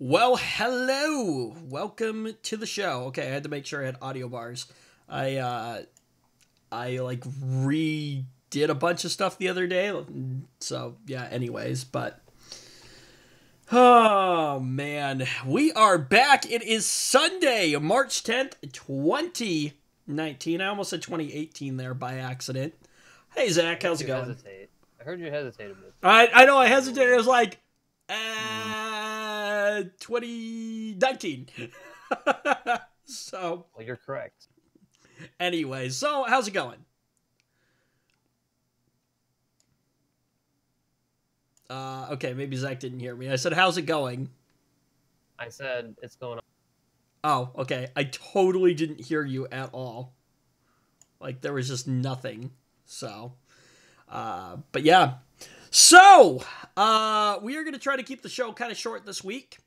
Well, hello. Welcome to the show. Okay, I had to make sure I had audio bars. I like redid a bunch of stuff the other day. So, yeah, anyways, but oh man, we are back. It is Sunday, March 10th, 2019. I almost said 2018 there by accident. Hey Zach, how's it going? I heard you hesitate a bit. I know I hesitated. I was like 2019. So, Well, you're correct. anyways, so how's it going? Okay, maybe Zach didn't hear me. I said, how's it going? I said it's going on. Oh, okay. I totally didn't hear you at all. Like, there was just nothing. So, but yeah. So, we are going to try to keep the show kind of short this week.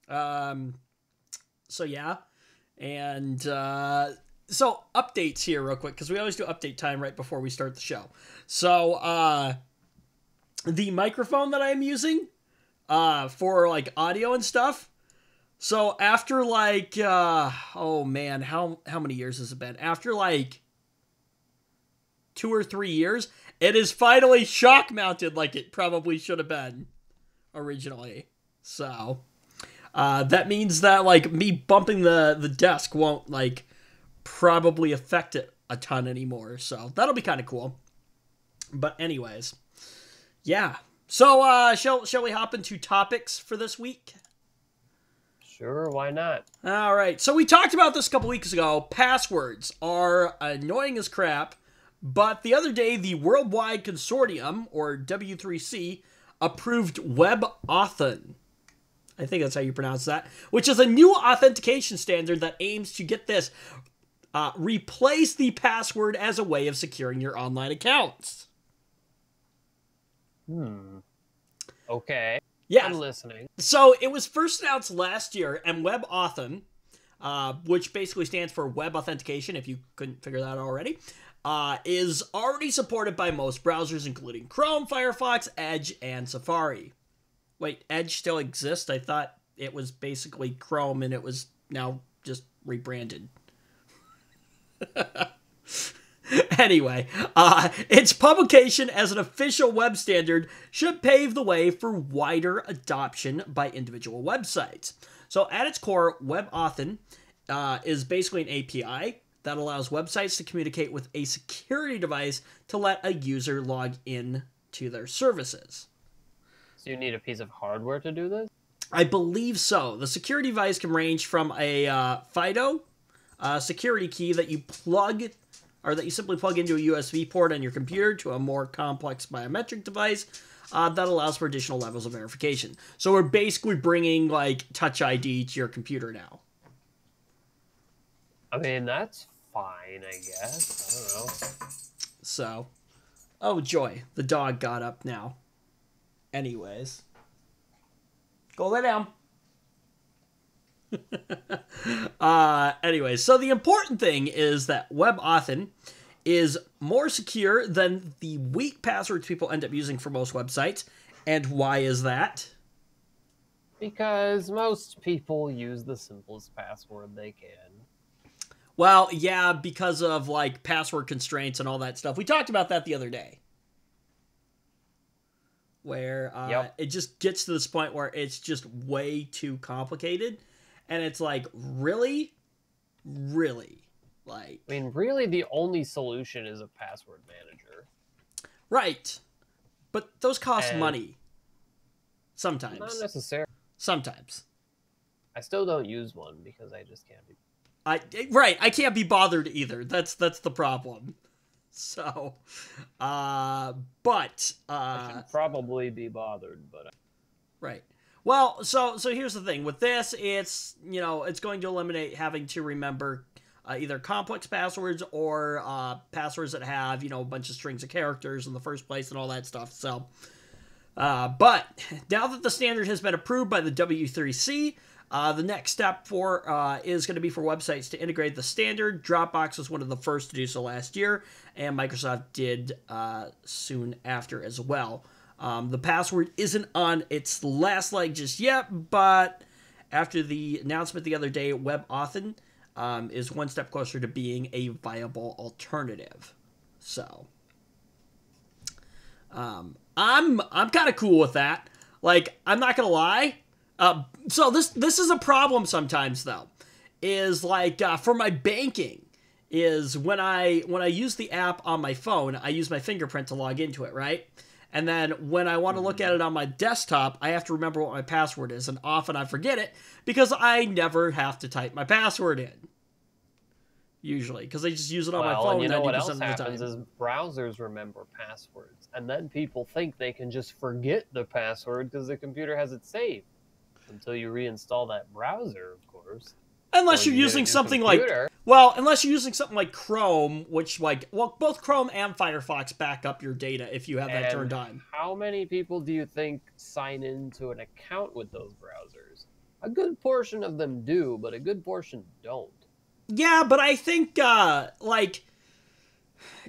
So yeah. And, so updates here real quick, because we always do update time right before we start the show. So, the microphone that I'm using, for like audio and stuff. So after like, oh man, how many years has it been? After like 2 or 3 years, it is finally shock mounted like it probably should have been originally. So, that means that like me bumping the desk won't like probably affect it a ton anymore. So that'll be kind of cool. But anyways, yeah. So, shall we hop into topics for this week? Sure, why not? All right. So we talked about this a couple weeks ago. Passwords are annoying as crap, but the other day the Worldwide Consortium, or W3C, approved WebAuthn. I think that's how you pronounce that, which is a new authentication standard that aims to, get this, replace the password as a way of securing your online accounts. Okay. Yeah. I'm listening. So it was first announced last year, and WebAuthn, which basically stands for Web Authentication, if you couldn't figure that out already, is already supported by most browsers, including Chrome, Firefox, Edge, and Safari. Wait, Edge still exists? I thought it was basically Chrome, and it was now just rebranded. Anyway, its publication as an official web standard should pave the way for wider adoption by individual websites. So at its core, WebAuthn is basically an API that allows websites to communicate with a security device to let a user log in to their services. So you need a piece of hardware to do this? I believe so. The security device can range from a FIDO security key that you plug, or that you simply plug into a USB port on your computer, to a more complex biometric device that allows for additional levels of verification. So we're basically bringing, like, Touch ID to your computer now. I mean, that's fine, I guess. I don't know. So, oh joy, the dog got up now. Anyways. Go lay down. Anyway, so the important thing is that WebAuthn is more secure than the weak passwords people end up using for most websites. And why is that? Because most people use the simplest password they can. Well, yeah, because of like password constraints and all that stuff. We talked about that the other day. Where it just gets to this point where it's just way too complicated. And it's like, really? Really? Like, I mean, really the only solution is a password manager. Right. But those cost money. Sometimes. Not necessarily. Sometimes. I still don't use one because I just can't be. Right, I can't be bothered either. That's the problem. So, but I should probably be bothered, but right. Well, so here's the thing with this. It's it's going to eliminate having to remember either complex passwords or passwords that have a bunch of strings of characters in the first place and all that stuff. So, but now that the standard has been approved by the W3C. The next step is going to be for websites to integrate the standard. Dropbox was one of the first to do so last year, and Microsoft did soon after as well. The password isn't on its last leg just yet, but after the announcement the other day, WebAuthn is one step closer to being a viable alternative. So, I'm kind of cool with that. Like, I'm not gonna lie. So this is a problem sometimes though. Is like for my banking. Is when I use the app on my phone, I use my fingerprint to log into it, right? And then when I want to look at it on my desktop, I have to remember what my password is, and often I forget it because I never have to type my password in. Usually, because I just use it on my phone. And you know what 90% else of the happens time. is browsers remember passwords, and then people think they can just forget the password because the computer has it saved. Until you reinstall that browser, of course. Unless you're using something like, well, unless you're using something like Chrome, which both Chrome and Firefox back up your data if you have that turned on. How many people do you think sign into an account with those browsers? A good portion of them do, but a good portion don't. Yeah, but I think,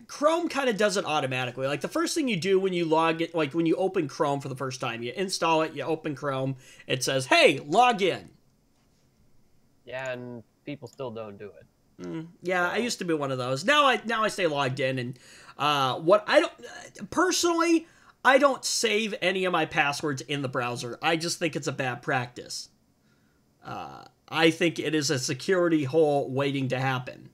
Chrome kind of does it automatically. Like, the first thing you do when you log in, like, when you open Chrome for the first time, you install it, you open Chrome, it says, hey, log in. Yeah, and people still don't do it. Yeah, I used to be one of those. Now I stay logged in, and personally, I don't save any of my passwords in the browser. I just think it's a bad practice. I think it is a security hole waiting to happen.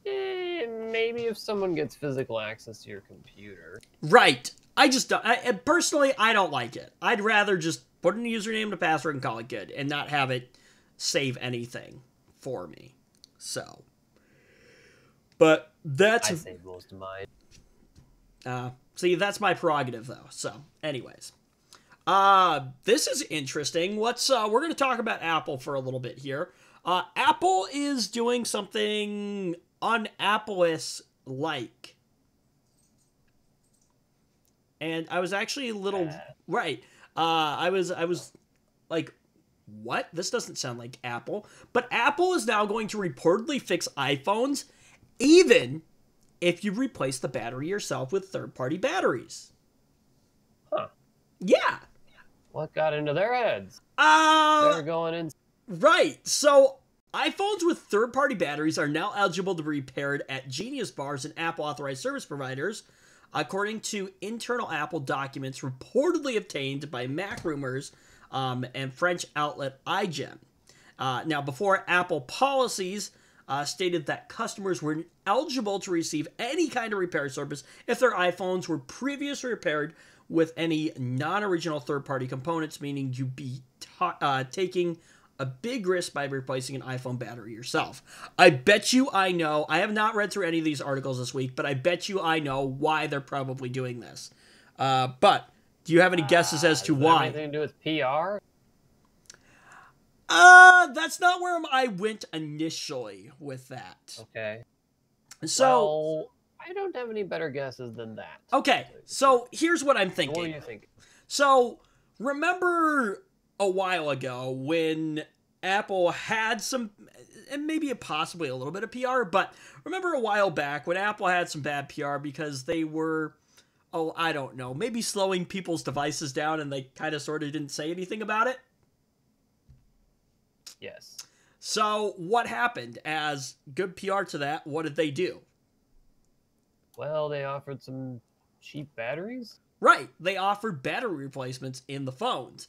Maybe if someone gets physical access to your computer. Right. I just don't. Personally, I don't like it. I'd rather just put in a username and a password and call it good, and not have it save anything for me. So, but that's... I save most of mine. See, that's my prerogative, though. So, anyways. This is interesting. We're going to talk about Apple for a little bit here. Apple is doing something un-Apple-like. And I was actually a little... Right. I was like, what? This doesn't sound like Apple. But Apple is now going to reportedly fix iPhones even if you replace the battery yourself with third-party batteries. Huh. Yeah. What got into their heads? They're going in. Right. So iPhones with third-party batteries are now eligible to be repaired at Genius Bars and Apple authorized service providers, according to internal Apple documents reportedly obtained by MacRumors and French outlet iGen. Now, before, Apple policies stated that customers were eligible to receive any kind of repair service if their iPhones were previously repaired with any non-original third-party components, meaning you'd be taking a big risk by replacing an iPhone battery yourself. I bet you I know, I have not read through any of these articles this week, but I bet you I know why they're probably doing this. But do you have any guesses as to why? Anything to do with PR? That's not where I went initially with that. Okay. So, well, I don't have any better guesses than that. Okay, so here's what I'm thinking. What do you think? So, remember a while ago when Apple had some, and maybe possibly a little bit of PR, but remember a while back when Apple had some bad PR because they were, I don't know, maybe slowing people's devices down and they kind of sort of didn't say anything about it? Yes. So, what happened? As good PR to that, what did they do? Well, they offered some cheap batteries? Right. They offered battery replacements in the phones.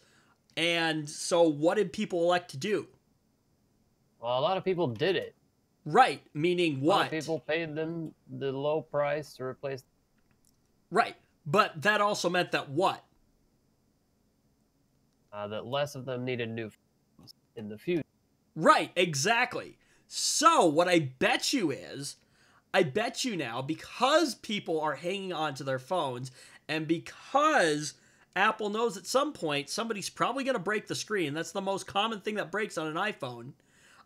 And so what did people elect to do? Well, a lot of people did it. Right. Meaning what? A lot of people paid them the low price to replace. Right. But that also meant that what? That less of them needed new phones in the future. Right. Exactly. So what I bet you is, I bet you now, because people are hanging on to their phones, and because Apple knows at some point somebody's probably going to break the screen, that's the most common thing that breaks on an iPhone,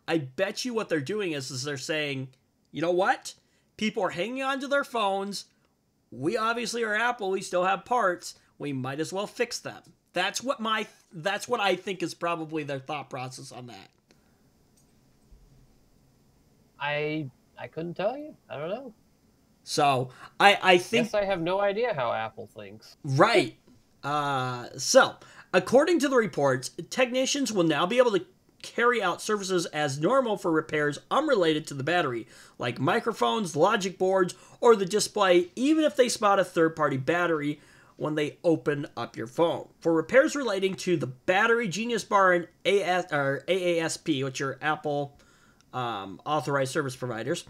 I bet you what they're doing is they're saying, you know what? People are hanging on to their phones. We obviously are Apple. We still have parts. We might as well fix them. That's what I think is probably their thought process on that. I couldn't tell you. I don't know. So, I think... Guess I have no idea how Apple thinks. Right. So, According to the reports, technicians will now be able to carry out services as normal for repairs unrelated to the battery, like microphones, logic boards, or the display, even if they spot a third-party battery when they open up your phone. For repairs relating to the battery, Genius Bar and AASP, which are Apple authorized service providers,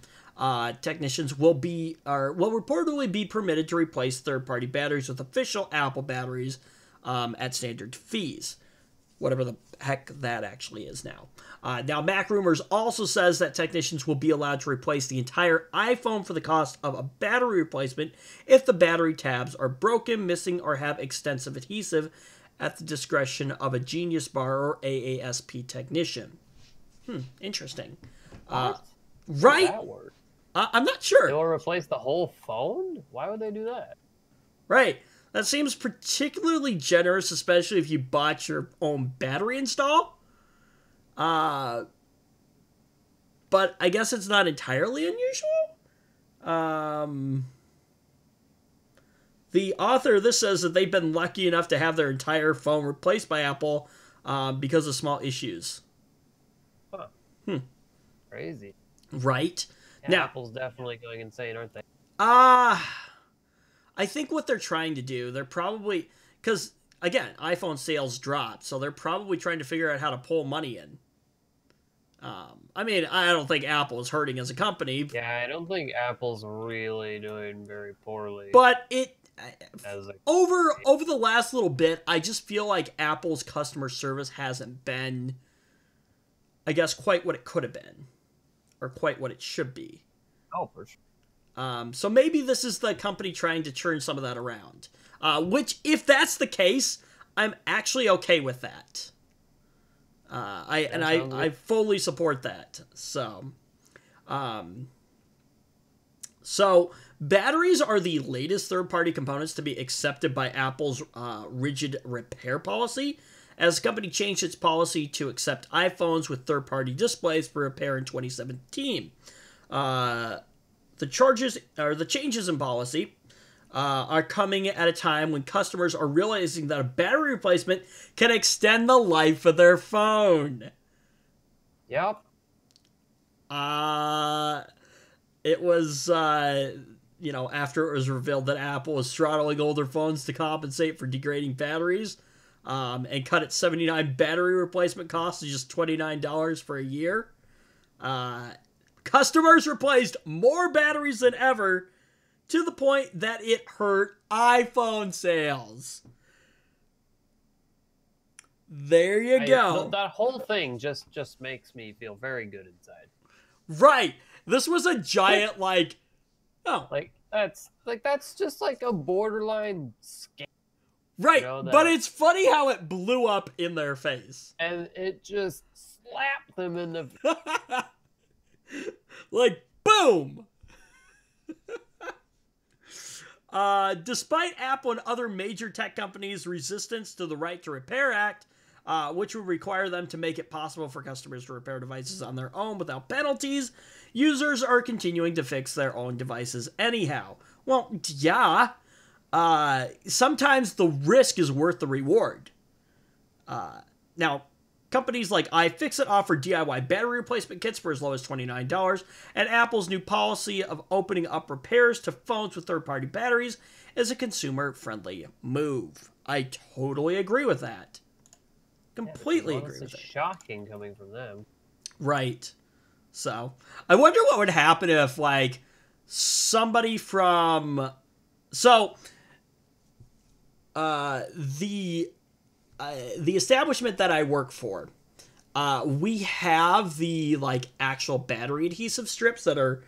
technicians will reportedly be permitted to replace third-party batteries with official Apple batteries at standard fees. Whatever the heck that actually is now. Now, Mac Rumors also says that technicians will be allowed to replace the entire iPhone for the cost of a battery replacement if the battery tabs are broken, missing, or have extensive adhesive at the discretion of a Genius Bar or AASP technician. Interesting. What? Right? How does that work? I'm not sure. They will replace the whole phone? Why would they do that? Right. That seems particularly generous, especially if you bought your own battery install. But I guess it's not entirely unusual. The author of this says that they've been lucky enough to have their entire phone replaced by Apple because of small issues. Huh. Crazy. Right. Yeah, Now, Apple's definitely going insane, aren't they? I think what they're trying to do, they're probably, because, again, iPhone sales dropped, so they're probably trying to figure out how to pull money in. I mean, I don't think Apple is hurting as a company. Yeah, I don't think Apple's really doing very poorly. But over the last little bit, I just feel like Apple's customer service hasn't been, I guess, quite what it could have been. Or quite what it should be. Oh, for sure. So maybe this is the company trying to turn some of that around. Which, if that's the case, I'm actually okay with that. I fully support that. So batteries are the latest third-party components to be accepted by Apple's rigid repair policy, as the company changed its policy to accept iPhones with third-party displays for repair in 2017. The changes in policy are coming at a time when customers are realizing that a battery replacement can extend the life of their phone. Yep. It was, after it was revealed that Apple was throttling older phones to compensate for degrading batteries, and cut its $79 battery replacement cost to just $29 for a year. Customers replaced more batteries than ever, to the point that it hurt iPhone sales. There you go. That whole thing just makes me feel very good inside. Right. This was a giant, that's just like a borderline scam. Right, but it's funny how it blew up in their face. And it just slapped them in the... like, boom! Despite Apple and other major tech companies' resistance to the Right to Repair Act, which would require them to make it possible for customers to repair devices on their own without penalties, users are continuing to fix their own devices anyhow. Well, yeah. Sometimes the risk is worth the reward. Now, companies like iFixit offer DIY battery replacement kits for as low as $29, and Apple's new policy of opening up repairs to phones with third-party batteries is a consumer-friendly move. I totally agree with that. Completely agree with it. Shocking coming from them. Right. So, I wonder what would happen if, somebody from... So... the establishment that I work for, we have the actual battery adhesive strips that are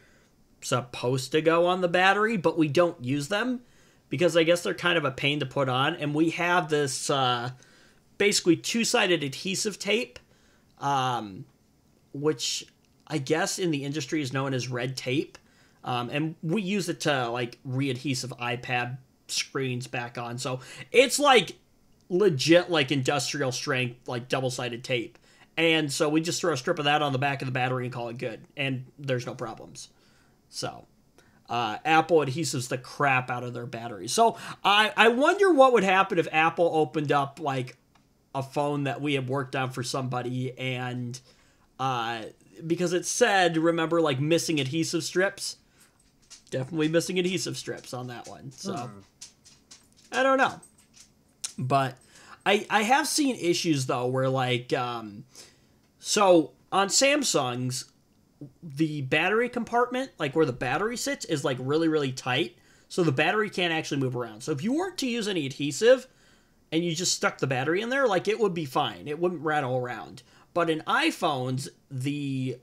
supposed to go on the battery, but we don't use them because I guess they're kind of a pain to put on. And we have this basically two-sided adhesive tape, which I guess in the industry is known as red tape, and we use it to re-adhesive iPad screens back on. So it's legit industrial strength double-sided tape, and so we just throw a strip of that on the back of the battery and call it good, and there's no problems. So Apple adhesives the crap out of their batteries. So I wonder what would happen if Apple opened up a phone that we had worked on for somebody, and because it said, remember, like missing adhesive strips. Definitely missing adhesive strips on that one. So I don't know, but I have seen issues though where like so on Samsung's, the battery compartment, like where the battery sits, is like really tight, so the battery can't actually move around. So if you weren't to use any adhesive and you just stuck the battery in there, like it would be fine. It wouldn't rattle around. But in iPhones, the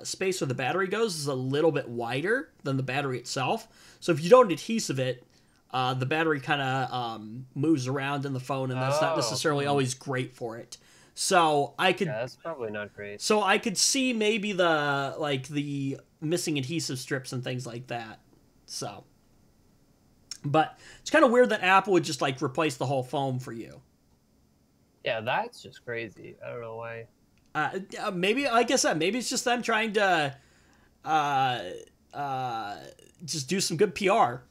space where the battery goes is a little bit wider than the battery itself. So if you don't adhesive it, the battery kind of moves around in the phone, and that's not necessarily always great for it. So I could. Yeah, that's probably not great. So I could see maybe the missing adhesive strips and things like that. So, but it's kind of weird that Apple would just like replace the whole phone for you. Yeah, that's just crazy. I don't know why. Maybe, like I said, maybe it's just them trying to just do some good PR.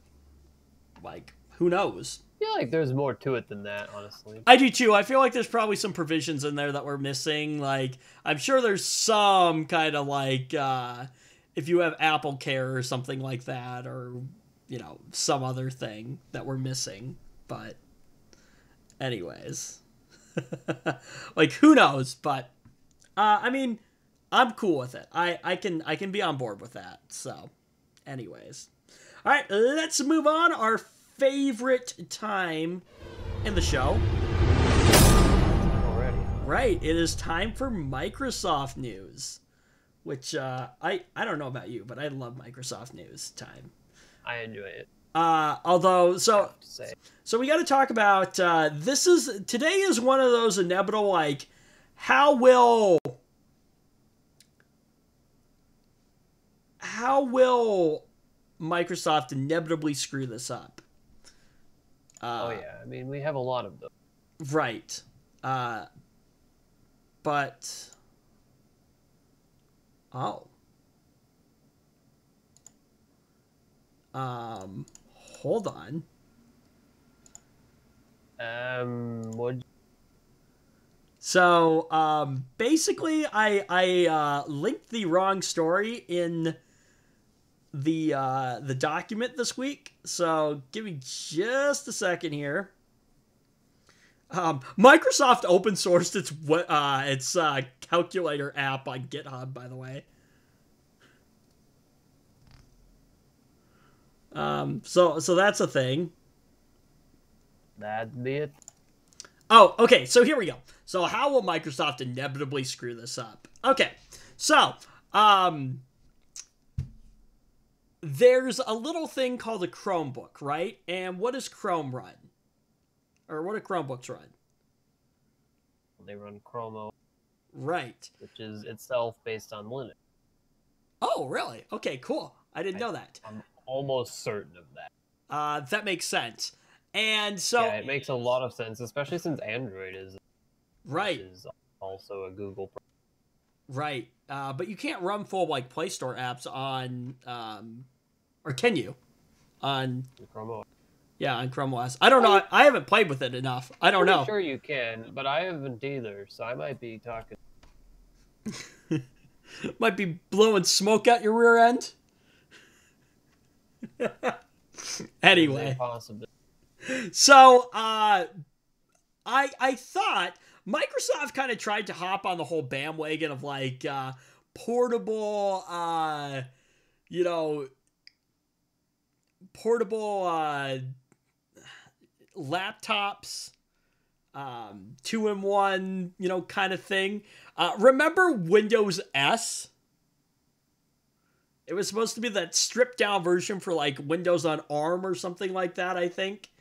Like, who knows? I feel like there's more to it than that, honestly. I do too. I feel like there's probably some provisions in there that we're missing. Like, I'm sure there's some kind of like, if you have Apple Care or something like that, or, you know, some other thing that we're missing. But anyways, like, who knows? But, I mean, I'm cool with it. I can be on board with that. So anyways, all right, let's move on. Our favorite time in the show. Already. Right, it is time for Microsoft news, which I don't know about you, but I love Microsoft news time. I enjoy it. Although, so we got to talk about today is one of those inevitable, like, how will Microsoft inevitably screw this up? Oh yeah, I mean, we have a lot of them. Right. But hold on. What? So, basically, I linked the wrong story in the document this week. So, give me just a second here. Microsoft open sourced its calculator app on GitHub, by the way. So that's a thing. That'd be it. Oh, okay, so here we go. So how will Microsoft inevitably screw this up? Okay, so, there's a little thing called a Chromebook, right? And what does Chrome run? Or what do Chromebooks run? They run Chrome OS. Right. Which is itself based on Linux. Oh, really? Okay, cool. I didn't know that. I'm almost certain of that. That makes sense. And so... Yeah, it makes a lot of sense, especially since Android is... Right. Which is also a Google... Right. But you can't run full, like, Play Store apps on... or can you? On... Chrome OS. Yeah, on Chrome OS. I don't know. I haven't played with it enough. I don't know. I'm sure you can, but I haven't either, so I might be talking... Might be blowing smoke out your rear end. Anyway. So, I thought Microsoft kind of tried to hop on the whole bandwagon of, like, portable, laptops, 2-in-1, kind of thing. Remember Windows S? It was supposed to be that stripped down version for like Windows on ARM or something like that, I think.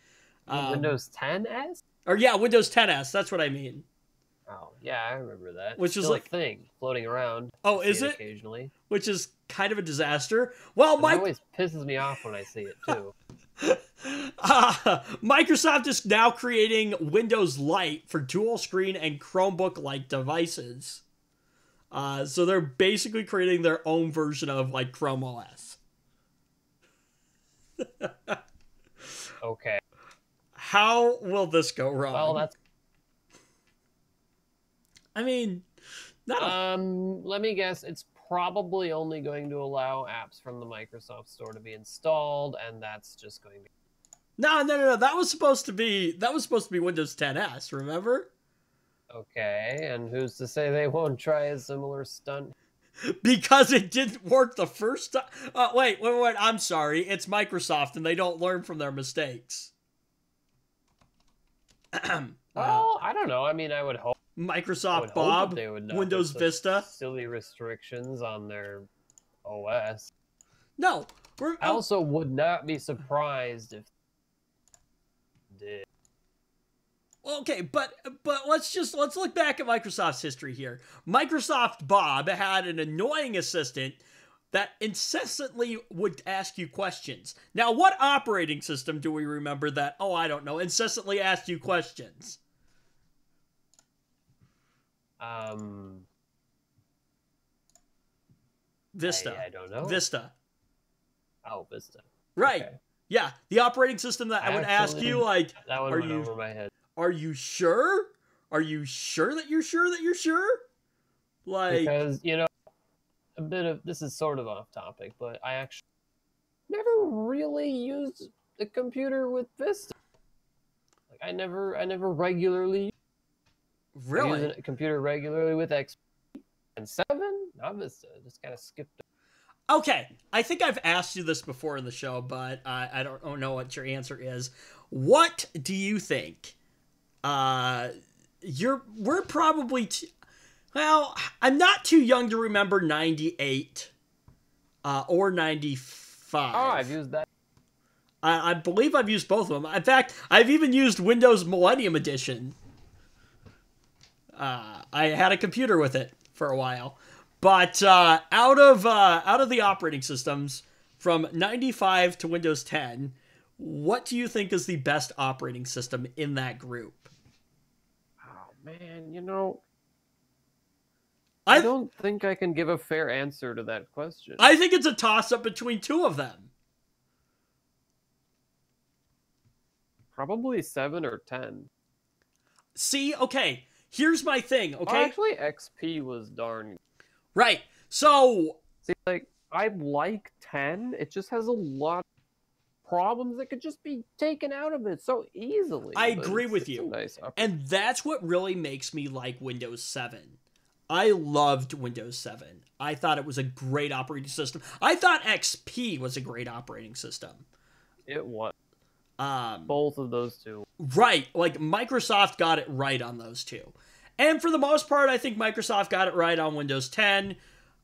Windows 10S? Or yeah, Windows 10S, that's what I mean. Oh, yeah, I remember that. Which is like a thing floating around. Oh, is it? Occasionally. Which is kind of a disaster. Well, It always pisses me off when I see it too. Microsoft is now creating Windows Lite for dual screen and Chromebook-like devices. So they're basically creating their own version of like Chrome OS. Okay. How will this go wrong? Well, I mean, not a... Let me guess. It's probably only going to allow apps from the Microsoft Store to be installed, and that's just going to. No. That was supposed to be Windows 10s. Remember? Okay, and who's to say they won't try a similar stunt? Because it didn't work the first time. Wait. I'm sorry. It's Microsoft, and they don't learn from their mistakes. Well, I don't know. I mean, I would hope. Microsoft hope Bob, they would not Windows put such Vista. silly restrictions on their OS. No, I also would not be surprised if they did. Okay, but let's look back at Microsoft's history here. Microsoft Bob had an annoying assistant that incessantly would ask you questions. Now, what operating system do we remember that, oh, I don't know, incessantly asked you questions? Vista. I don't know. Vista. Oh, Vista. Right. Okay. Yeah, the operating system that I would ask you, like, that one went over my head. Are you sure? Are you sure that you're sure that you're sure? Like, because, you know, a bit of this is sort of off topic, but I actually never really used a computer with Vista. Like, I never regularly. Really? I use a computer regularly with XP and 7, not Vista. Just kind of skipped it. Okay, I think I've asked you this before in the show, but I don't know what your answer is. What do you think? We're probably well, I'm not too young to remember 98 or 95. Oh, I've used that. I believe I've used both of them. In fact, I've even used Windows Millennium Edition. I had a computer with it for a while. But out of the operating systems from 95 to Windows 10, what do you think is the best operating system in that group? Oh man, you know, I don't think I can give a fair answer to that question. I think it's a toss-up between two of them. Probably 7 or 10. See, okay, here's my thing, okay? Oh, actually, XP was darn. Right. So, see, like, I like 10. It just has a lot of problems that could just be taken out of it so easily. I agree with you. Nice and that's what really makes me like Windows 7. I loved Windows 7. I thought it was a great operating system. I thought XP was a great operating system. It was. Both of those two. Right. Like, Microsoft got it right on those two. And for the most part, I think Microsoft got it right on Windows 10.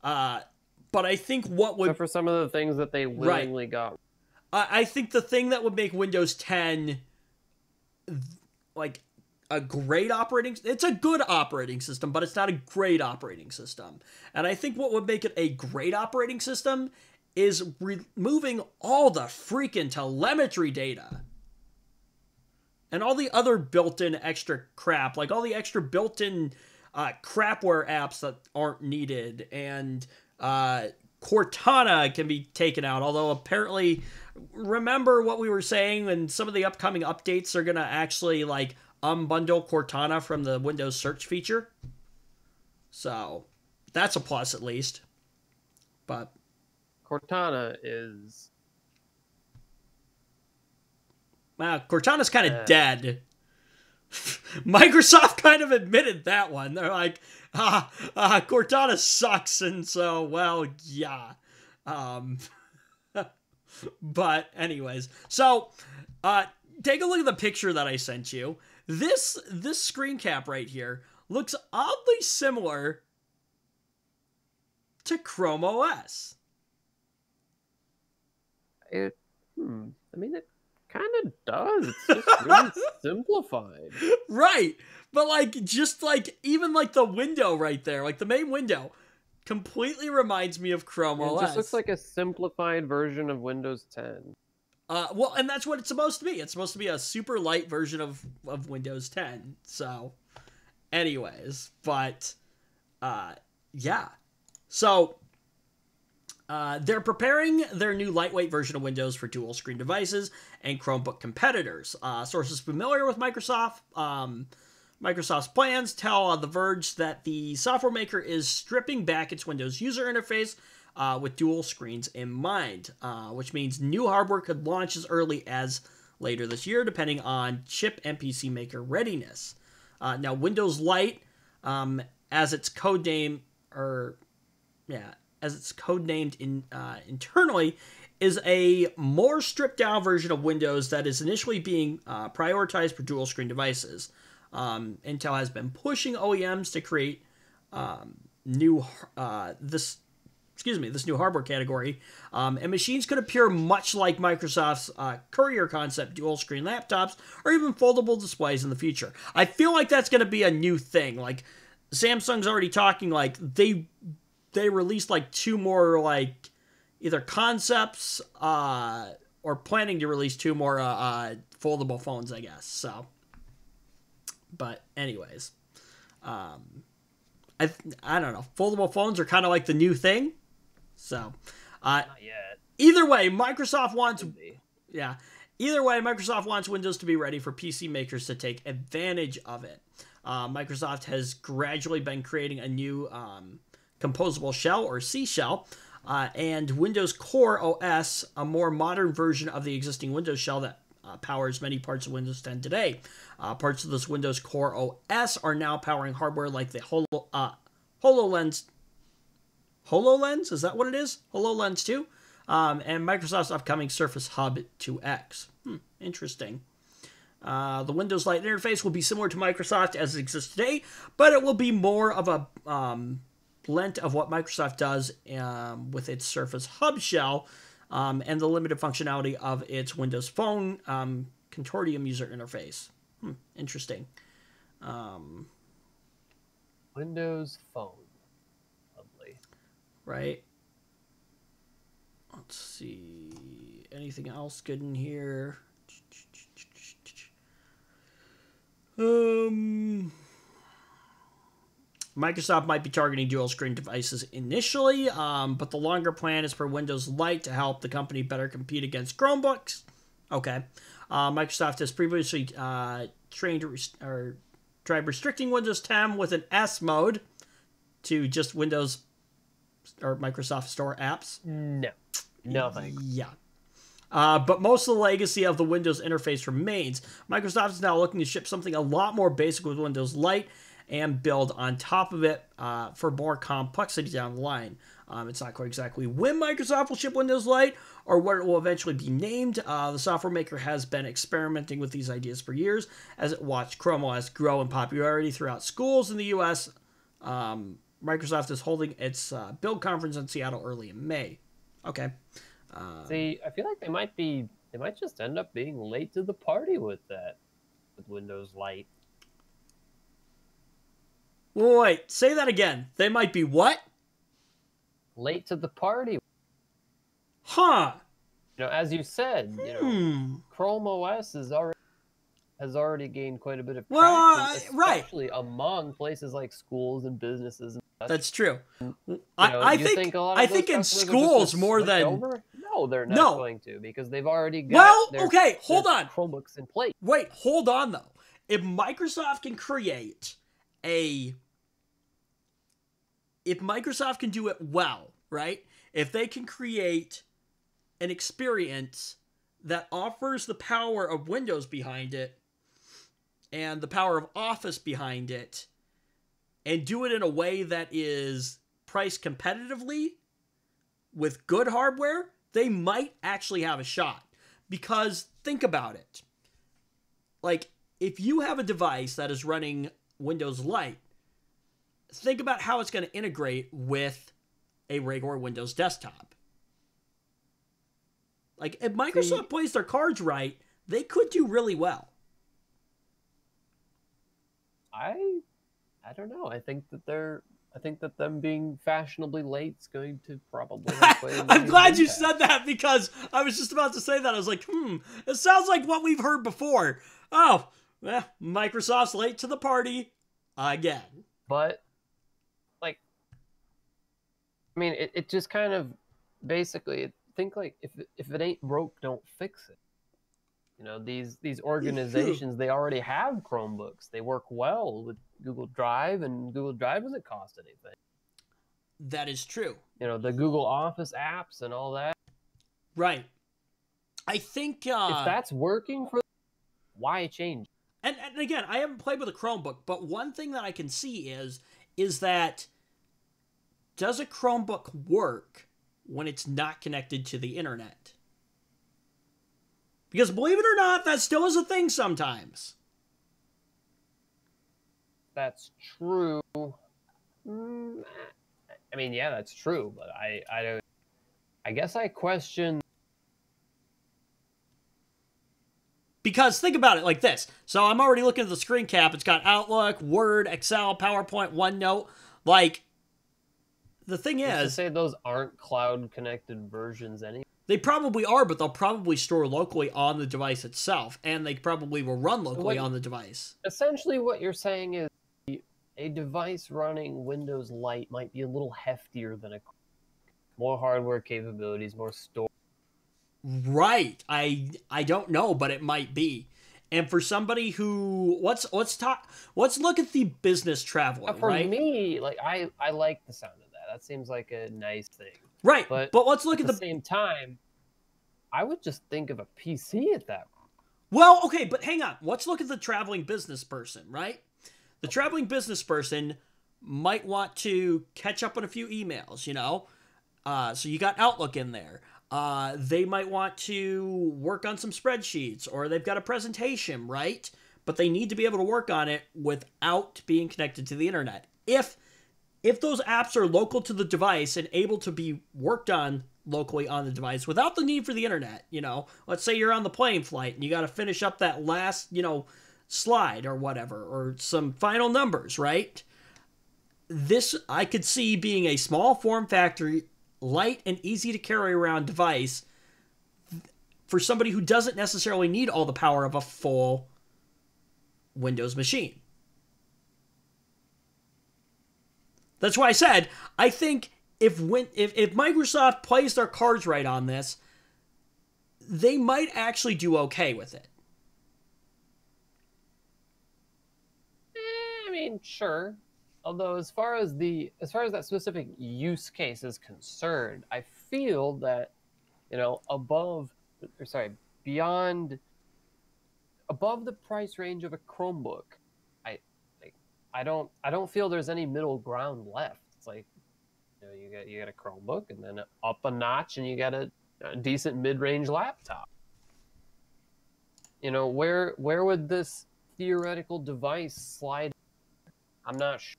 But I think what would... Except for some of the things that they willingly got. I think the thing that would make Windows 10, like, a great operating... It's a good operating system, but it's not a great operating system. And I think what would make it a great operating system is removing all the freaking telemetry data. And all the other built-in extra crap, like all the extra built-in crapware apps that aren't needed, and Cortana can be taken out, although apparently, remember what we were saying, and some of the upcoming updates are going to actually, like, unbundle Cortana from the Windows search feature. So, that's a plus at least. But Cortana is... Cortana's kind of dead. Microsoft kind of admitted that one. They're like, Cortana sucks, and so, well, yeah. But anyways, so take a look at the picture that I sent you. This screen cap right here looks oddly similar to Chrome OS. I mean, it kind of does. It's just really simplified. Right. But, like, just, like, even, like, the window right there, like, the main window, completely reminds me of Chrome OS. It just looks like a simplified version of Windows 10. Well, and that's what it's supposed to be. It's supposed to be a super light version of Windows 10. So, anyways, but, yeah. So, they're preparing their new lightweight version of Windows for dual screen devices and Chromebook competitors. Sources familiar with Microsoft Microsoft's plans tell The Verge that the software maker is stripping back its Windows user interface with dual screens in mind, which means new hardware could launch as early as later this year, depending on chip and PC maker readiness. Now, Windows Lite, as it's codenamed, internally, is a more stripped down version of Windows that is initially being prioritized for dual screen devices. Intel has been pushing OEMs to create this new hardware category, and machines could appear much like Microsoft's Courier concept dual screen laptops or even foldable displays in the future. I feel like that's going to be a new thing. Like Samsung's already talking, like they released like 2 more like either concepts or planning to release 2 more foldable phones, I guess. So, but anyways, I don't know. Foldable phones are kind of like the new thing. So, Not yet. Either way, Microsoft wants Windows to be ready for PC makers to take advantage of it. Microsoft has gradually been creating a new composable shell or C shell, and Windows Core OS, a more modern version of the existing Windows shell that powers many parts of Windows 10 today. Parts of this Windows Core OS are now powering hardware like the HoloLens. HoloLens? Is that what it is? HoloLens 2? And Microsoft's upcoming Surface Hub 2X. Interesting. The Windows Lite interface will be similar to Microsoft as it exists today, but it will be more of a blend of what Microsoft does with its Surface Hub shell and the limited functionality of its Windows Phone Consortium user interface. Interesting. Windows Phone. Lovely. Right. Let's see. Anything else good in here? Microsoft might be targeting dual screen devices initially, but the longer plan is for Windows Lite to help the company better compete against Chromebooks. Okay. Microsoft has previously tried restricting Windows 10 with an S mode to just Windows or Microsoft Store apps. No thanks. Yeah. But most of the legacy of the Windows interface remains. Microsoft is now looking to ship something a lot more basic with Windows Lite and build on top of it for more complexity down the line. It's not quite exactly when Microsoft will ship Windows Lite or what it will eventually be named. The software maker has been experimenting with these ideas for years as it watched Chrome OS grow in popularity throughout schools in the US. Microsoft is holding its build conference in Seattle early in May. Okay. See, I feel like they might just end up being late to the party with that, with Windows Lite. Wait, say that again. They might be what? Late to the party. Huh. You know, as you said, Chrome OS has already gained quite a bit of traction, especially among places like schools and businesses and such. That's true. I think in schools more than over? No, they're not going to, because they've already got hold on. Chromebooks in place. Wait, hold on though. If Microsoft can create if Microsoft can do it well, right? If they can create an experience that offers the power of Windows behind it and the power of Office behind it and do it in a way that is priced competitively with good hardware, they might actually have a shot. Because think about it. Like, if you have a device that is running Windows Lite, think about how it's going to integrate with a regular Windows desktop. Like, if Microsoft plays their cards right, they could do really well. I don't know. I think that them being fashionably late is going to probably play a I'm glad you impact. said that, because I was just about to say that. I was like, it sounds like what we've heard before. Oh, Microsoft's late to the party again. But, like, I mean, it just kind of basically, think like, if it ain't broke, don't fix it. You know, these organizations, they already have Chromebooks. They work well with Google Drive, and Google Drive doesn't cost anything. That is true. You know, the Google Office apps and all that. Right. I think if that's working for them, why change? And again, I haven't played with a Chromebook, but one thing that I can see is that does a Chromebook work when it's not connected to the internet? Because believe it or not, that still is a thing sometimes. That's true. I mean, yeah, that's true, but I don't. I guess I question. Because think about it like this. So I'm already looking at the screen cap. It's got Outlook, Word, Excel, PowerPoint, OneNote. Like, the thing is, to say those aren't cloud-connected versions anyway. They probably are, but they'll probably store locally on the device itself, and they probably will run locally on the device. Essentially, what you're saying is a device running Windows Lite might be a little heftier than a more hardware capabilities, more storage. Right. I don't know, but it might be. And for somebody who let's look at the business traveler. For right? me, like I like the sound of that. That seems like a nice thing. Right. But let's look at the same time. I would just think of a PC at that point. Well, okay, but hang on. Let's look at the traveling business person, right? The traveling business person might want to catch up on a few emails, you know? So you got Outlook in there. They might want to work on some spreadsheets, or they've got a presentation, right? But they need to be able to work on it without being connected to the internet. If those apps are local to the device and able to be worked on locally on the device without the need for the internet, you know, let's say you're on the plane flight and you got to finish up that last, you know, slide or whatever, or some final numbers, right? This I could see being a small form factor, light and easy to carry around device for somebody who doesn't necessarily need all the power of a full Windows machine. That's why I said, I think if Microsoft plays their cards right on this, they might actually do okay with it. I mean, sure. Although, as far as that specific use case is concerned, I feel that, you know, above the price range of a Chromebook, I don't feel there's any middle ground left. It's like, you know, you got a Chromebook, and then up a notch, and you got a decent mid-range laptop. You know, where would this theoretical device slide? I'm not sure.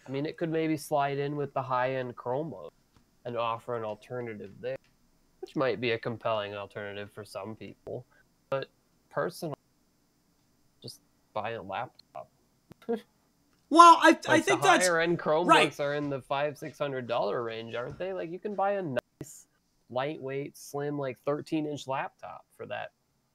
I mean, it could maybe slide in with the high-end Chromebook and offer an alternative there, which might be a compelling alternative for some people. But personally, just buy a laptop. Well, I think the that's higher-end Chromebooks right. are in the $500-600 range, aren't they? Like, you can buy a nice, lightweight, slim, like 13-inch laptop for that.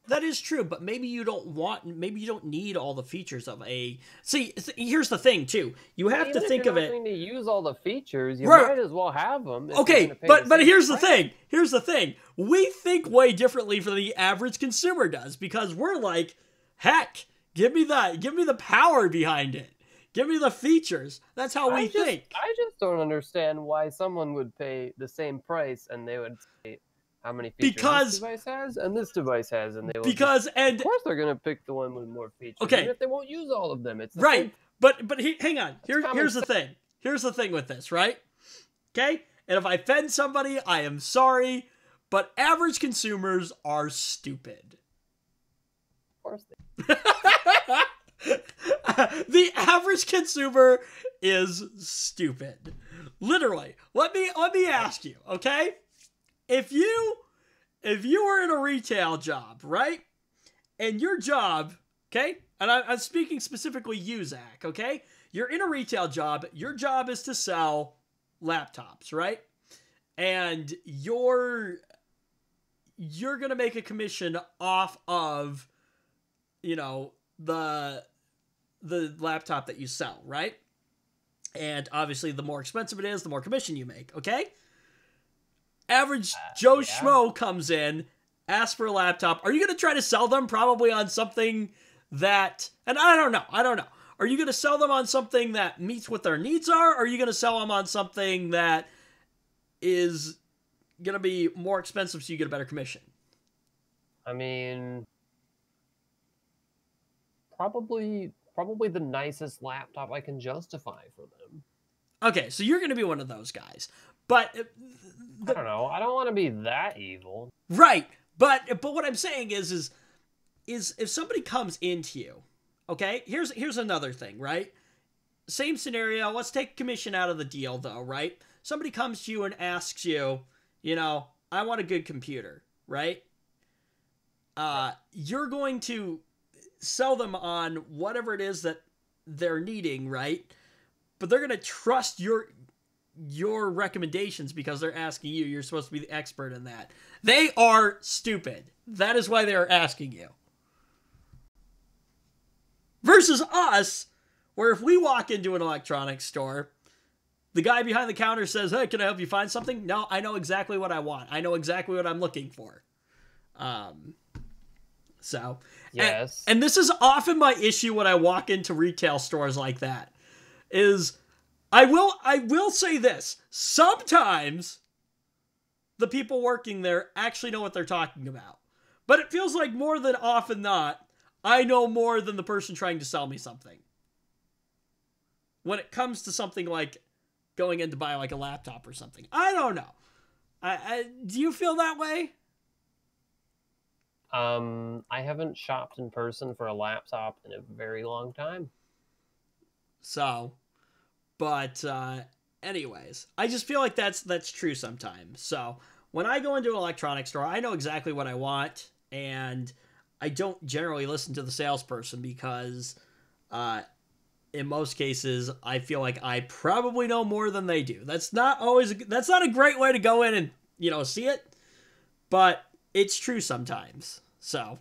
That is true, but maybe you don't need all the features of a. See, here's the thing too. You have to think of it. If you're not going to use all the features, you might as well have them. Okay, but here's the thing. Here's the thing. We think way differently than the average consumer does, because we're like, heck, give me the power behind it. Give me the features. That's how we think. I just don't understand why someone would pay the same price and they would say how many features this device has and this device has, and they will. Of course, they're gonna pick the one with more features. Okay, even if they won't use all of them, it's the right. same. But hang on. Here's the thing. Here's the thing with this, right? Okay, and if I offend somebody, I am sorry, but average consumers are stupid. Of course they. The average consumer is stupid. Literally. Let me ask you, okay? If you were in a retail job, right? And your job, okay? And I'm speaking specifically you, Zach, okay? You're in a retail job. Your job is to sell laptops, right? And you're going to make a commission off of, you know, the laptop that you sell, right? And obviously, the more expensive it is, the more commission you make, okay? Average Joe Schmo comes in ask for a laptop, are you going to try to sell them probably on something that, and I don't know. Are you going to sell them on something that meets what their needs are? Or are you going to sell them on something that is going to be more expensive so you get a better commission? I mean, probably the nicest laptop I can justify for them. Okay, so you're going to be one of those guys. But I don't know. I don't want to be that evil. Right. But what I'm saying is if somebody comes into you, okay? Here's another thing, right? Same scenario. Let's take commission out of the deal though, right? Somebody comes to you and asks you, I want a good computer, right? You're going to sell them on whatever it is that they're needing, right? But they're going to trust your recommendations because they're asking you. You're supposed to be the expert in that. They are stupid. That is why they are asking you. Versus us, where if we walk into an electronics store, the guy behind the counter says, hey, can I help you find something? No, I know exactly what I want. I know exactly what I'm looking for. Yes. And this is often my issue when I walk into retail stores like that, is I will say this. Sometimes the people working there actually know what they're talking about. But it feels like more than often not, I know more than the person trying to sell me something. When it comes to something like going in to buy like a laptop or something. I don't know. Do you feel that way? I haven't shopped in person for a laptop in a very long time. So, but anyways, I just feel like that's true sometimes. So, when I go into an electronics store, I know exactly what I want, and I don't generally listen to the salesperson because in most cases, I feel like I probably know more than they do. That's not a great way to go in and, see it, but it's true sometimes. So,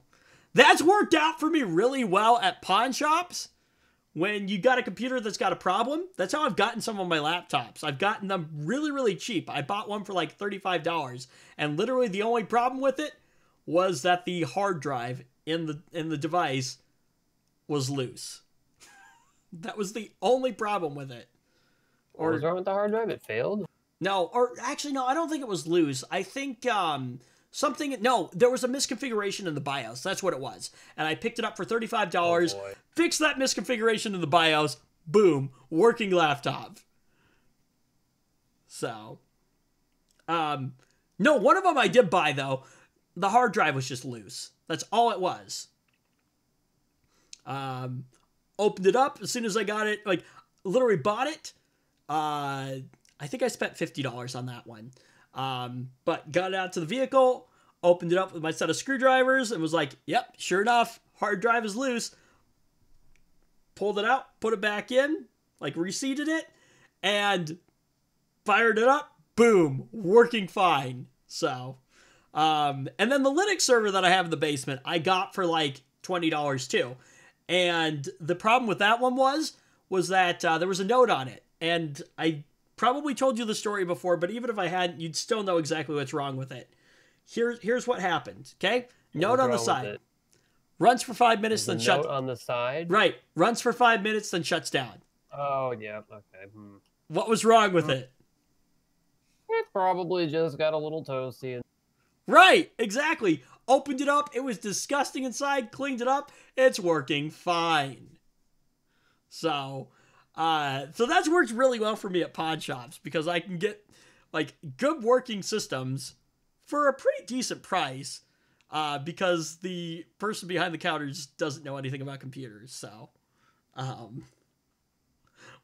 that's worked out for me really well at pawn shops. When you got a computer that's got a problem, that's how I've gotten some of my laptops. I've gotten them really, really cheap. I bought one for like $35, and literally the only problem with it was that the hard drive in the device was loose. That was the only problem with it. What was wrong with the hard drive? It failed? No, or actually, no, I don't think it was loose. I think there was a misconfiguration in the BIOS. That's what it was. And I picked it up for $35, fixed that misconfiguration in the BIOS, boom, working laptop. So, no, one of them I did buy, though. The hard drive was just loose. That's all it was. Opened it up as soon as I got it, like, literally bought it. I think I spent $50 on that one. But got it out to the vehicle, opened it up with my set of screwdrivers, and was like, yep, sure enough, hard drive is loose. Pulled it out, put it back in, like reseated it, and fired it up, boom, working fine. So, and then the Linux server that I have in the basement, I got for like $20 too. And the problem with that one was that there was a note on it. And I probably told you the story before, but even if I hadn't, you'd still know exactly what's wrong with it. Here's what happened, okay? Note on the side. Runs for 5 minutes, then shuts... Note on the side? Right. Runs for 5 minutes, then shuts down. Oh, yeah, okay. What was wrong with it? It probably just got a little toasty. Right, exactly. Opened it up, it was disgusting inside, cleaned it up, it's working fine. So that's worked really well for me at pawn shops because I can get like good working systems for a pretty decent price because the person behind the counter just doesn't know anything about computers. So,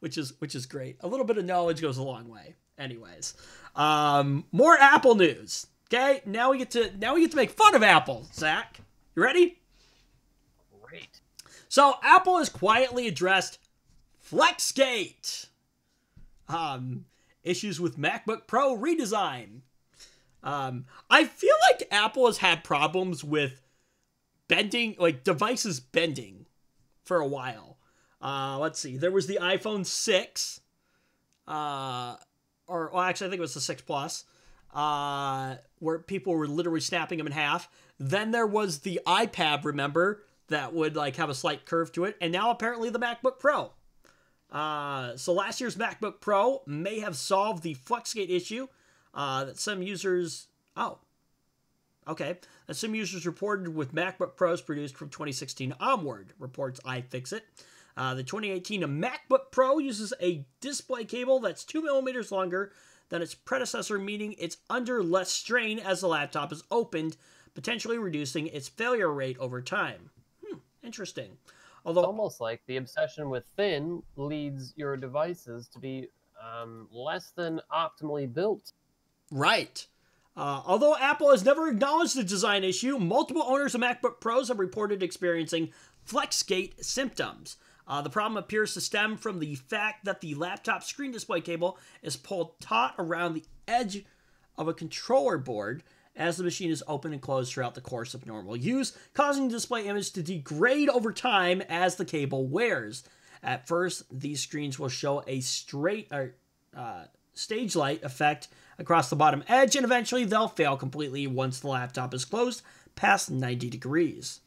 which is great. A little bit of knowledge goes a long way. Anyways, more Apple news. Okay, now we get to make fun of Apple. Zach, you ready? Great. So Apple has quietly addressed FlexGate. Issues with MacBook Pro redesign. I feel like Apple has had problems with bending, like devices bending for a while. Let's see. There was the iPhone 6. Actually, I think it was the 6 Plus. where people were literally snapping them in half. Then there was the iPad, remember, that would like have a slight curve to it. And now apparently the MacBook Pro. So last year's MacBook Pro may have solved the Fluxgate issue that some users... Oh, okay. That some users reported with MacBook Pros produced from 2016 onward, reports iFixit. The 2018 MacBook Pro uses a display cable that's 2 millimeters longer than its predecessor, meaning it's under less strain as the laptop is opened, potentially reducing its failure rate over time. Interesting. Although It's almost like the obsession with thin leads your devices to be less than optimally built. Right. Although Apple has never acknowledged the design issue, multiple owners of MacBook Pros have reported experiencing Fluxgate symptoms. The problem appears to stem from the fact that the laptop screen display cable is pulled taut around the edge of a controller board as the machine is open and closed throughout the course of normal use, causing the display image to degrade over time as the cable wears. At first, these screens will show a straight stage light effect across the bottom edge, and eventually they'll fail completely once the laptop is closed past 90 degrees.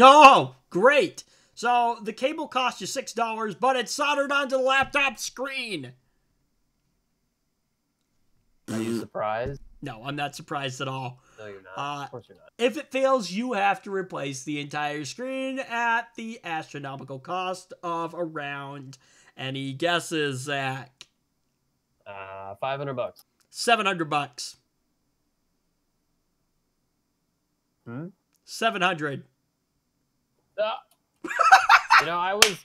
Oh, great! So the cable costs you $6, but it's soldered onto the laptop screen. Are you surprised? No, I'm not surprised at all. No, you're not. Of course you're not. If it fails, you have to replace the entire screen at the astronomical cost of around, any guesses, Zach? $500. $700. Hmm? 700. You know, I was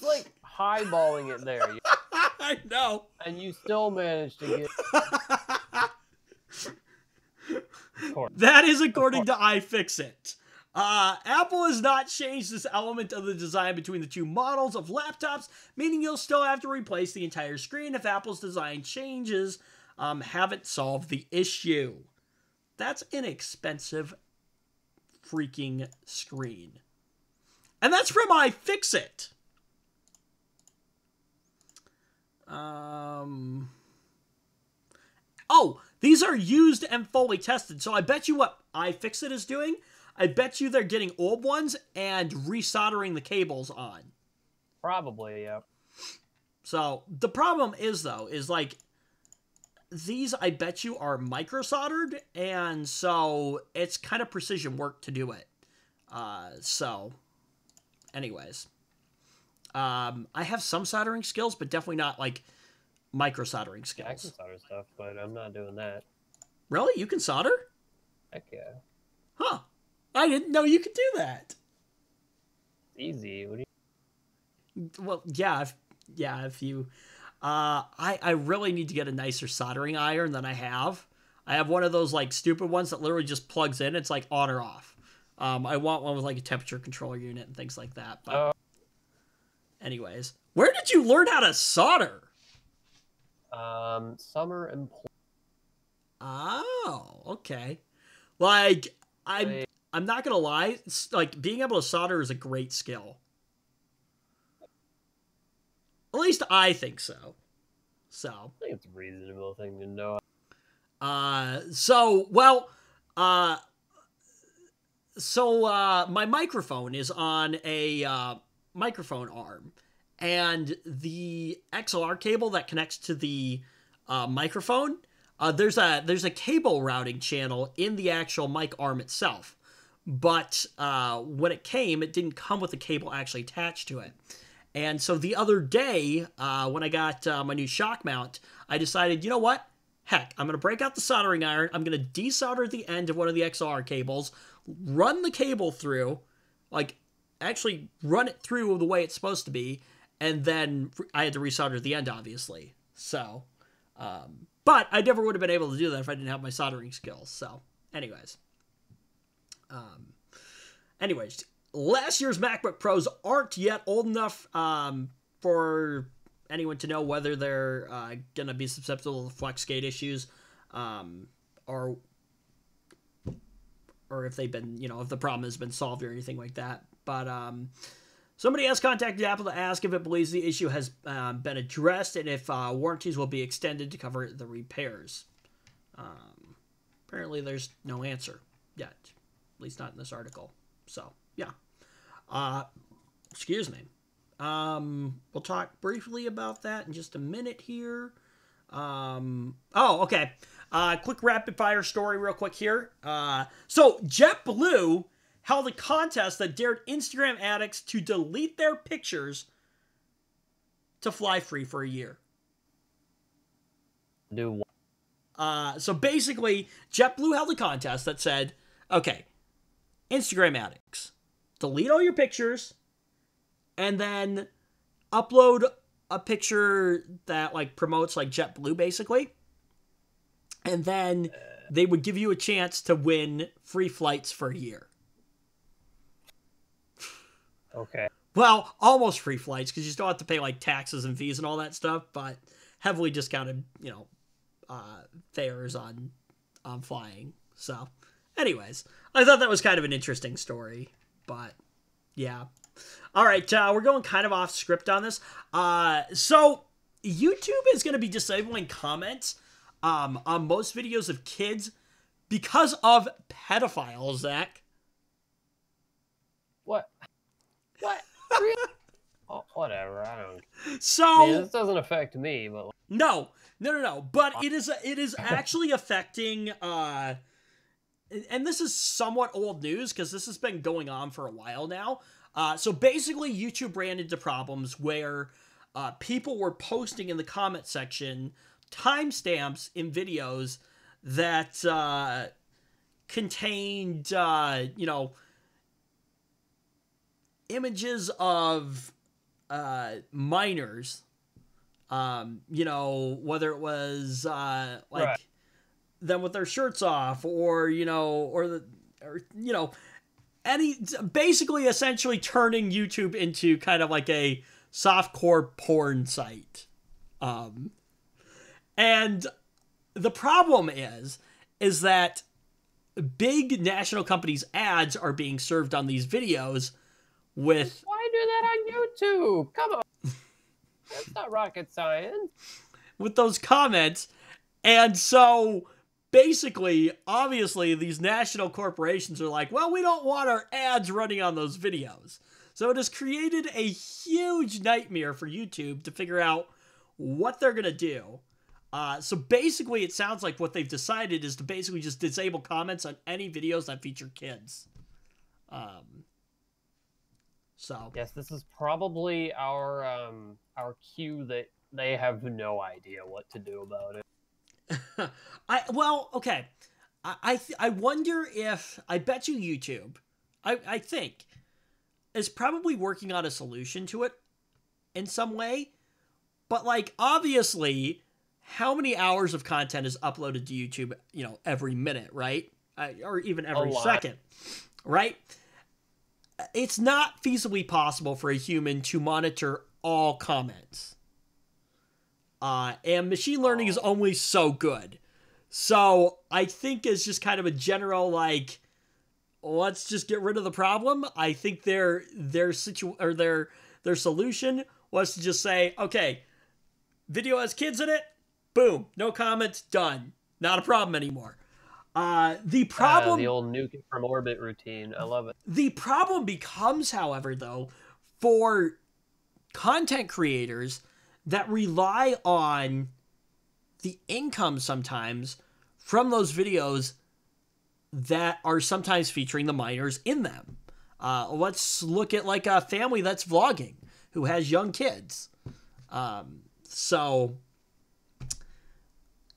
like highballing it there, I know. and you still managed to get. That is according to iFixit. Apple has not changed this element of the design between the two models of laptops, meaning you'll still have to replace the entire screen if Apple's design changes haven't solved the issue. That's inexpensive freaking screen. And that's from iFixit. Oh, these are used and fully tested. So I bet you what iFixit is doing, I bet you they're getting old ones and resoldering the cables on. Probably, yeah. So the problem is, though, is like these, I bet you, are micro soldered, and so it's kind of precision work to do it. So, anyways, I have some soldering skills, but definitely not like micro soldering skills. I can solder stuff, but I'm not doing that. Really? You can solder? Heck yeah. Huh. I didn't know you could do that. Easy. What do you... Well, yeah, if you... I really need to get a nicer soldering iron than I have. I have one of those, like, stupid ones that literally just plugs in. It's, like, on or off. I want one with, like, a temperature controller unit and things like that. But anyways. Where did you learn how to solder? Summer and... Oh, okay. Like, I'm not gonna lie. Like, being able to solder is a great skill. At least I think so. So. I think it's a reasonable thing to know. My microphone is on a microphone arm, and the XLR cable that connects to the microphone, there's a cable routing channel in the actual mic arm itself, but when it came, it didn't come with the cable actually attached to it. And so the other day, when I got my new shock mount, I decided, you know what? Heck, I'm going to break out the soldering iron. I'm going to desolder the end of one of the XLR cables, run the cable through, like, actually run it through the way it's supposed to be, and then I had to resolder the end, obviously. So, but I never would have been able to do that if I didn't have my soldering skills. So, anyways. Last year's MacBook Pros aren't yet old enough for anyone to know whether they're going to be susceptible to Fluxgate issues, or if they've been, if the problem has been solved or anything like that. But Somebody has contacted Apple to ask if it believes the issue has been addressed and if warranties will be extended to cover the repairs. Apparently there's no answer yet, at least not in this article. So, yeah. Excuse me. We'll talk briefly about that in just a minute here. Okay. Quick rapid fire story real quick here. So JetBlue held a contest that dared Instagram addicts to delete their pictures to fly free for a year. Do what? So basically, JetBlue held a contest that said, okay, Instagram addicts, delete all your pictures and then upload a picture that like promotes like JetBlue basically. And then they would give you a chance to win free flights for a year. Okay. Well, almost free flights because you still have to pay like taxes and fees and all that stuff, but heavily discounted, fares on flying. So, anyways, I thought that was kind of an interesting story, but yeah. All right, we're going kind of off script on this. So YouTube is going to be disabling comments on most videos of kids because of pedophiles, Zach. What? What? Really? Oh, whatever. I don't. So this doesn't affect me, but no. But it is actually affecting. And this is somewhat old news because this has been going on for a while now. So basically, YouTube ran into problems where people were posting in the comment section timestamps in videos that contained, images of minors, whether it was right. them with their shirts off or basically essentially turning YouTube into kind of like a softcore porn site. And the problem is that big national companies' ads are being served on these videos with... Why do that on YouTube? Come on. That's not rocket science. With those comments. And so, basically, obviously, these national corporations are like, well, we don't want our ads running on those videos. So it has created a huge nightmare for YouTube to figure out what they're going to do. So basically, it sounds like what they've decided is to basically just disable comments on any videos that feature kids. So yes, this is probably our cue that they have no idea what to do about it. Okay. I wonder if, I bet you YouTube, I think, is probably working on a solution to it in some way. But, like, obviously, how many hours of content is uploaded to YouTube, every minute, right? Or even every second, right? It's not feasibly possible for a human to monitor all comments. And machine learning is only so good. So I think it's just kind of a general, like, let's just get rid of the problem. I think their solution was to just say, okay, video has kids in it, boom, no comments, done. Not a problem anymore. The problem... the old nuke it from orbit routine. I love it. The problem becomes, however, though, for content creators that rely on the income sometimes from those videos that are sometimes featuring the minors in them. Let's look at like a family that's vlogging who has young kids. So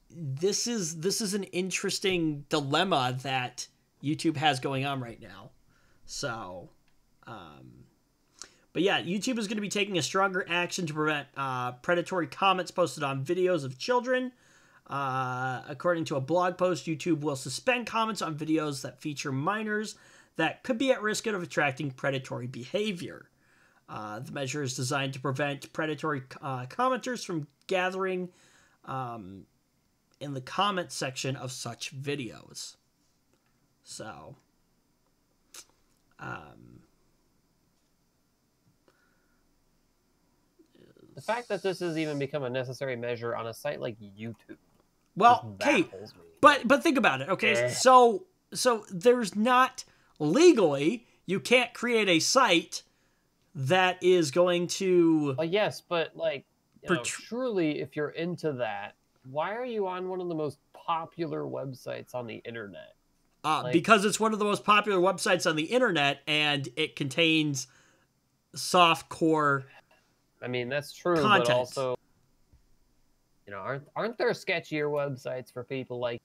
this is an interesting dilemma that YouTube has going on right now. So, but yeah, YouTube is going to be taking a stronger action to prevent predatory comments posted on videos of children. According to a blog post, YouTube will suspend comments on videos that feature minors that could be at risk of attracting predatory behavior. The measure is designed to prevent predatory commenters from gathering in the comment section of such videos. So, The fact that this has even become a necessary measure on a site like YouTube Well, okay, baffles me. but think about it. Okay, Eh. so there's not legally you can't create a site that is going to Well, yes, but like, you know, Protr- surely if you're into that, why are you on one of the most popular websites on the internet? Like- because it's one of the most popular websites on the internet and it contains softcore. I mean, that's true, Content. but also, you know, aren't there sketchier websites for people like?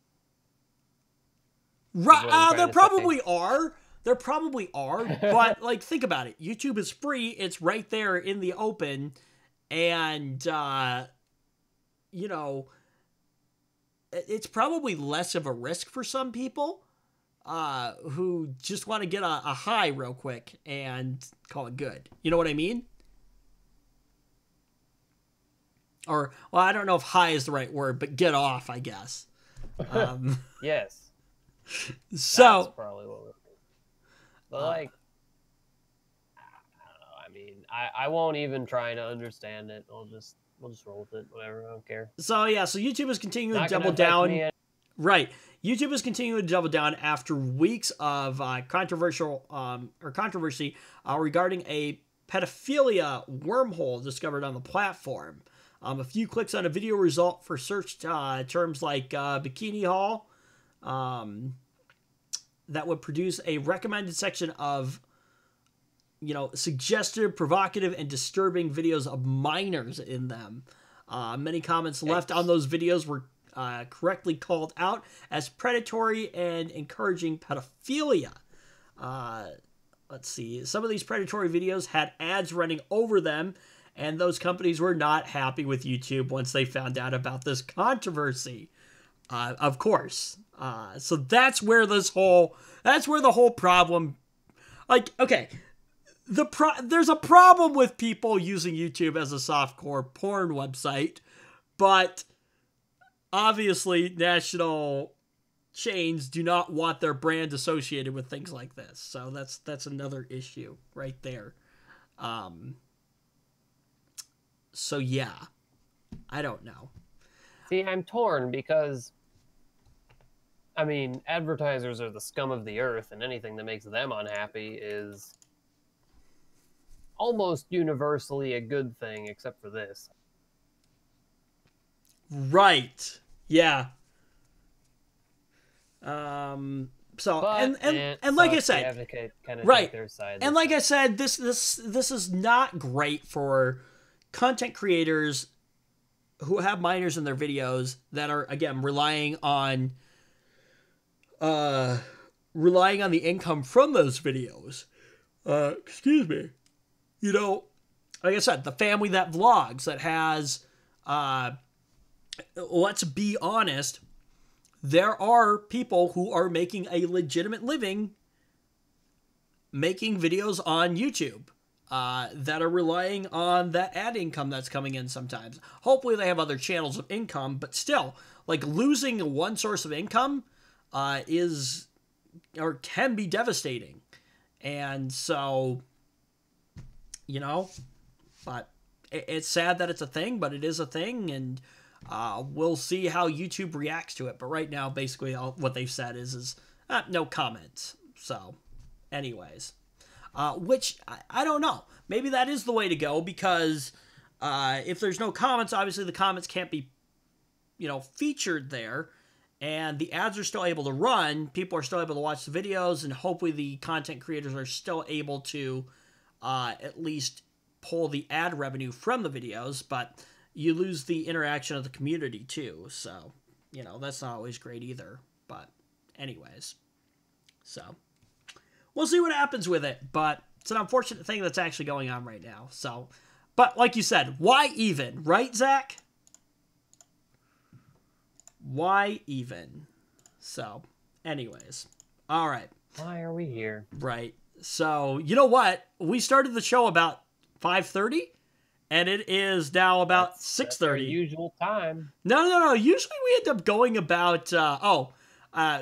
what I'm trying There to probably are. There probably are, but like think about it. YouTube is free. It's right there in the open, and you know, it's probably less of a risk for some people who just want to get a high real quick and call it good. You know what I mean? Or, well, I don't know if high is the right word, but get off, I guess. Yes, So, that's probably what we're. But like, I don't know. I mean, I won't even try to understand it. we'll just roll with it. Whatever. I don't care. so yeah, so YouTube is continuing Not to gonna double affect down. me Right. YouTube is continuing to double down after weeks of controversy regarding a pedophilia wormhole discovered on the platform. A few clicks on a video result for search terms like bikini haul that would produce a recommended section of, you know, suggestive, provocative, and disturbing videos of minors in them. Many comments left on those videos were correctly called out as predatory and encouraging pedophilia. Let's see. Some of these predatory videos had ads running over them, and those companies were not happy with YouTube once they found out about this controversy. Of course. So that's where the whole problem. Like, okay, there's a problem with people using YouTube as a softcore porn website, but obviously national chains do not want their brand associated with things like this. So that's another issue right there. So yeah, I don't know. See, I'm torn because, I mean, advertisers are the scum of the earth, and anything that makes them unhappy is almost universally a good thing, except for this. Right. Yeah. So But and like I said, advocate kind of right. take their side. And like I said, this is not great for content creators who have minors in their videos that are, again, relying on the income from those videos. Excuse me. You know, like I said, the family that vlogs that has let's be honest, there are people who are making a legitimate living making videos on YouTube that are relying on that ad income that's coming in sometimes. Hopefully they have other channels of income, but still, like, losing one source of income is or can be devastating. And so, you know, but it's sad that it's a thing, but it is a thing, and we'll see how YouTube reacts to it. But right now, basically, what they've said is no comments. So, anyways, which I don't know. Maybe that is the way to go, because if there's no comments, obviously the comments can't be, you know, featured there, and the ads are still able to run. People are still able to watch the videos, and hopefully the content creators are still able to at least pull the ad revenue from the videos, but you lose the interaction of the community too. So, you know, that's not always great either. But anyways, so we'll see what happens with it, but it's an unfortunate thing that's actually going on right now. So, but like you said, why even, right, Zach? Why even? So, anyways, all right. Why are we here? Right. So, you know what? We started the show about 5:30, and it is now about 6:30. Usual time. No. Usually we end up going about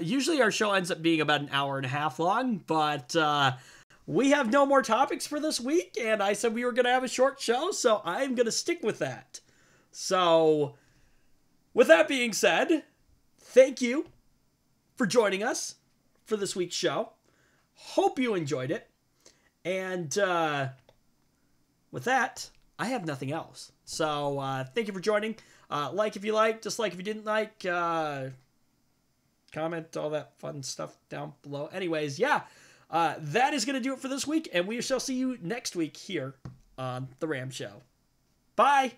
usually our show ends up being about an hour and a half long, but we have no more topics for this week, and I said we were going to have a short show, so I'm going to stick with that. So, with that being said, thank you for joining us for this week's show. Hope you enjoyed it. And with that, I have nothing else. So, thank you for joining. Like if you liked, dislike if you didn't like, comment, all that fun stuff down below. Anyways, yeah, that is going to do it for this week, and we shall see you next week here on The Ram Show. Bye!